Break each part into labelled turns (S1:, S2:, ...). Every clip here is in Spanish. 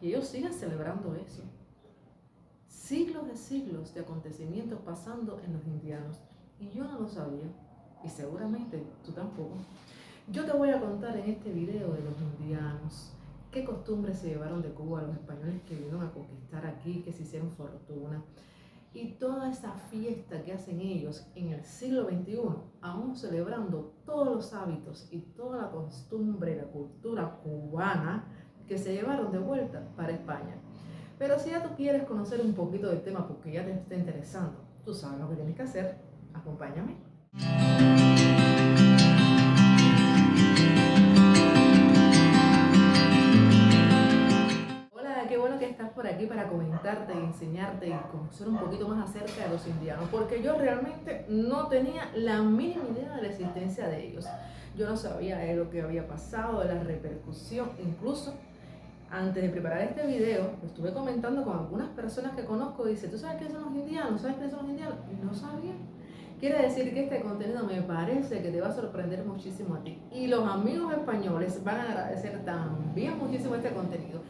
S1: Y ellos siguen celebrando eso. Siglos de acontecimientos pasando en los indianos. Y yo no lo sabía. Y seguramente tú tampoco. Yo te voy a contar en este video de los indianos. Qué costumbres se llevaron de Cuba los españoles que vinieron a conquistar aquí, que se hicieron fortuna. Y toda esa fiesta que hacen ellos en el siglo XXI, aún celebrando todos los hábitos y toda la costumbre y la cultura cubana que se llevaron de vuelta para España. Pero si ya tú quieres conocer un poquito del tema porque ya te está interesando, tú sabes lo que tienes que hacer, acompáñame. Hola, qué bueno que estás por aquí para comentarte y enseñarte y conocer un poquito más acerca de los indianos, porque yo realmente no tenía la mínima idea de la existencia de ellos. Yo no sabía de lo que había pasado, de la repercusión, incluso antes de preparar este video, lo estuve comentando con algunas personas que conozco y dice, ¿tú sabes qué son los indianos? ¿Sabes qué son los indianos? Y no sabía. Quiere decir que este contenido me parece que te va a sorprender muchísimo a ti. Y los amigos españoles van a agradecer también muchísimo este contenido.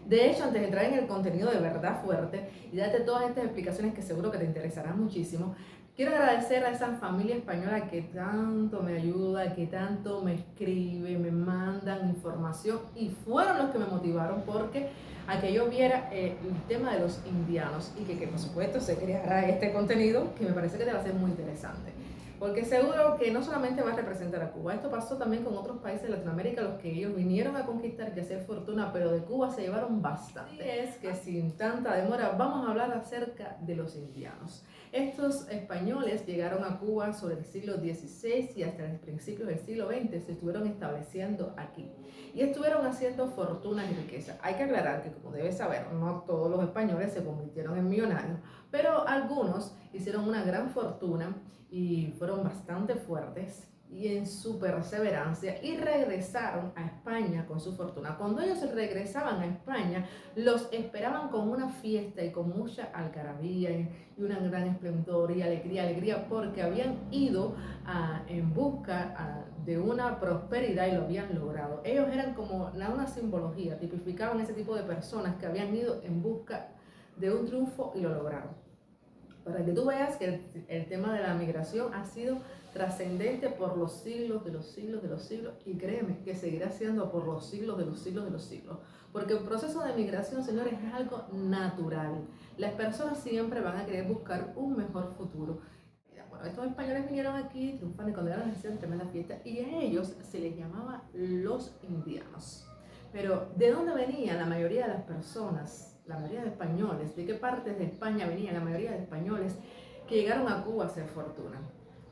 S1: De hecho, antes de entrar en el contenido de verdad fuerte y darte todas estas explicaciones que seguro que te interesarán muchísimo, quiero agradecer a esa familia española que tanto me ayuda, que tanto me escribe, me mandan información y fueron los que me motivaron porque a que yo viera el tema de los indianos y que por supuesto se creara este contenido que me parece que te va a ser muy interesante. Porque seguro que no solamente va a representar a Cuba, esto pasó también con otros países de Latinoamérica, los que ellos vinieron a conquistar y hacer fortuna, pero de Cuba se llevaron bastante. Y es que sin tanta demora vamos a hablar acerca de los indianos. Estos españoles llegaron a Cuba sobre el siglo XVI y hasta el principio del siglo XX se estuvieron estableciendo aquí y estuvieron haciendo fortunas y riquezas. Hay que aclarar que, como debes saber, no todos los españoles se convirtieron en millonarios, pero algunos hicieron una gran fortuna y fueron bastante fuertes y en su perseverancia y regresaron a España con su fortuna. Cuando ellos regresaban a España, los esperaban con una fiesta y con mucha algarabía y una gran esplendor y alegría, porque habían ido en busca de una prosperidad y lo habían logrado. Ellos eran como una simbología, tipificaban ese tipo de personas que habían ido en busca de un triunfo y lo lograron. Para que tú veas que el tema de la migración ha sido trascendente por los siglos de los siglos, y créeme que seguirá siendo por los siglos de los siglos, porque el proceso de migración, señores, es algo natural. Las personas siempre van a querer buscar un mejor futuro. Bueno, estos españoles vinieron aquí triunfando y cuando eran hacían tremenda fiesta y a ellos se les llamaba los indianos. Pero ¿de dónde venían la mayoría de las personas? La mayoría de españoles, ¿de qué partes de España venían la mayoría de españoles que llegaron a Cuba a hacer fortuna?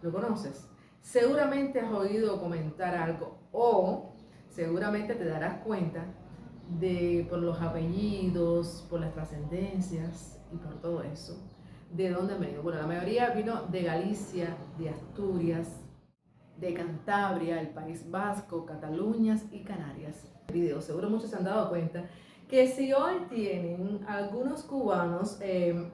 S1: ¿Lo conoces? Seguramente has oído comentar algo o seguramente te darás cuenta por los apellidos, por las trascendencias y por todo eso. ¿De dónde vino? Bueno, la mayoría vino de Galicia, de Asturias, de Cantabria, el País Vasco, Cataluña y Canarias. Seguro muchos se han dado cuenta que si hoy tienen algunos cubanos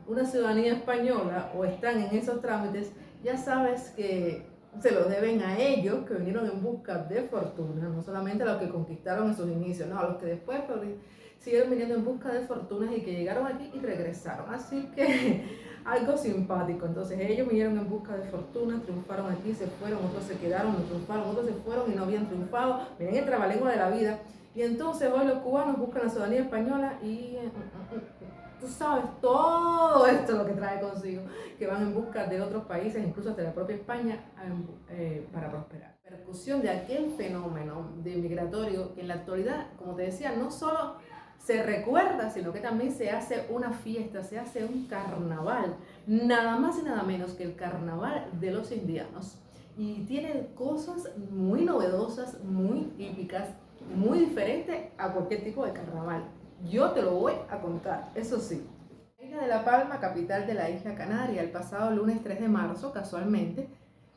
S1: una ciudadanía española o están en esos trámites, ya sabes que se lo deben a ellos que vinieron en busca de fortuna, no solamente a los que conquistaron en sus inicios, no, a los que después siguieron viniendo en busca de fortunas y que llegaron aquí y regresaron. Así que algo simpático. Entonces ellos vinieron en busca de fortuna, triunfaron aquí, se fueron, otros se quedaron, no triunfaron, otros se fueron y no habían triunfado. Miren el trabalengua de la vida. Y entonces hoy los cubanos buscan la ciudadanía española y tú sabes, todo esto lo que trae consigo, que van en busca de otros países, incluso hasta la propia España, para prosperar. La repercusión de aquel fenómeno de migratorio que en la actualidad, como te decía, no solo se recuerda, sino que también se hace una fiesta, se hace un carnaval, nada más y nada menos que el carnaval de los indianos. Y tiene cosas muy novedosas, muy típicas, muy diferentes a cualquier tipo de carnaval. Yo te lo voy a contar, eso sí. La isla de La Palma, capital de la isla Canaria, el pasado lunes 3 de marzo, casualmente,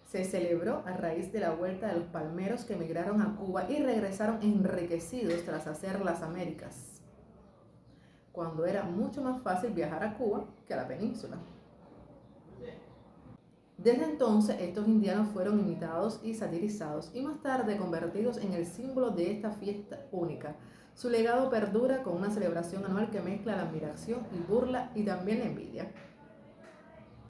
S1: se celebró a raíz de la vuelta de los palmeros que emigraron a Cuba y regresaron enriquecidos tras hacer las Américas, cuando era mucho más fácil viajar a Cuba que a la península. Desde entonces, estos indianos fueron imitados y satirizados y más tarde convertidos en el símbolo de esta fiesta única. Su legado perdura con una celebración anual que mezcla la admiración y burla y también la envidia.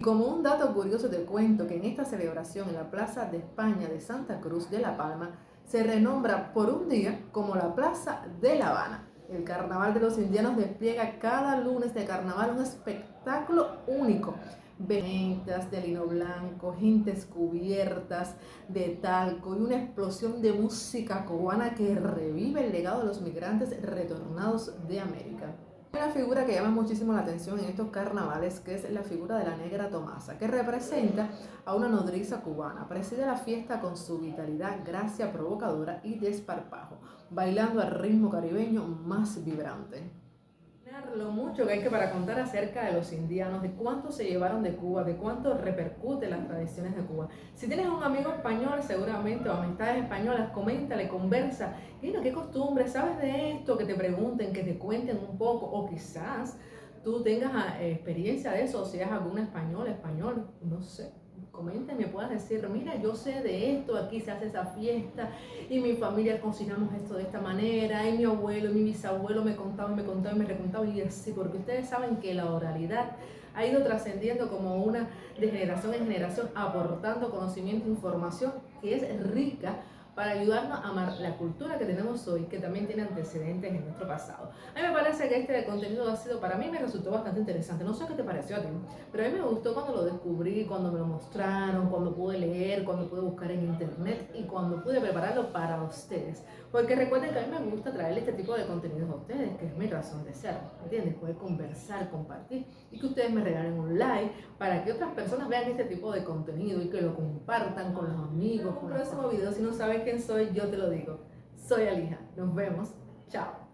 S1: Como un dato curioso te cuento que en esta celebración en la Plaza de España de Santa Cruz de La Palma se renombra por un día como la Plaza de La Habana. El Carnaval de los Indianos despliega cada lunes de carnaval un espectáculo único. Vestimentas de lino blanco, gentes cubiertas de talco y una explosión de música cubana que revive el legado de los migrantes retornados de América. Hay una figura que llama muchísimo la atención en estos carnavales, que es la figura de la Negra Tomasa, que representa a una nodriza cubana. Preside la fiesta con su vitalidad, gracia provocadora y desparpajo, bailando al ritmo caribeño más vibrante. Lo mucho que hay que para contar acerca de los indianos, de cuánto se llevaron de Cuba, de cuánto repercuten las tradiciones de Cuba. Si tienes un amigo español, seguramente, o amistades españolas, coméntale, conversa. Mira, qué costumbre, ¿sabes de esto? Que te pregunten, que te cuenten un poco, o quizás tú tengas experiencia de eso, o seas algún español, no sé. Comenta y me puedas decir, mira, yo sé de esto, aquí se hace esa fiesta y mi familia cocinamos esto de esta manera y mi abuelo y mi bisabuelo me contaban, y me recontaban y así, porque ustedes saben que la oralidad ha ido trascendiendo como una de generación en generación, aportando conocimiento e información que es rica para ayudarnos a amar la cultura que tenemos hoy, que también tiene antecedentes en nuestro pasado. A mí me parece que este contenido ha sido, para mí me resultó bastante interesante. No sé qué te pareció a ti, pero a mí me gustó cuando lo descubrí, cuando me lo mostraron, cuando pude leer, cuando pude buscar en internet y cuando pude prepararlo para ustedes. Porque recuerden que a mí me gusta traerle este tipo de contenidos a ustedes, que es mi razón de ser, ¿entiendes? Poder conversar, compartir y que ustedes me regalen un like para que otras personas vean este tipo de contenido y que lo compartan con los amigos. Con el próximo video, si no sabes quién soy, yo te lo digo. Soy Alija. Nos vemos. Chao.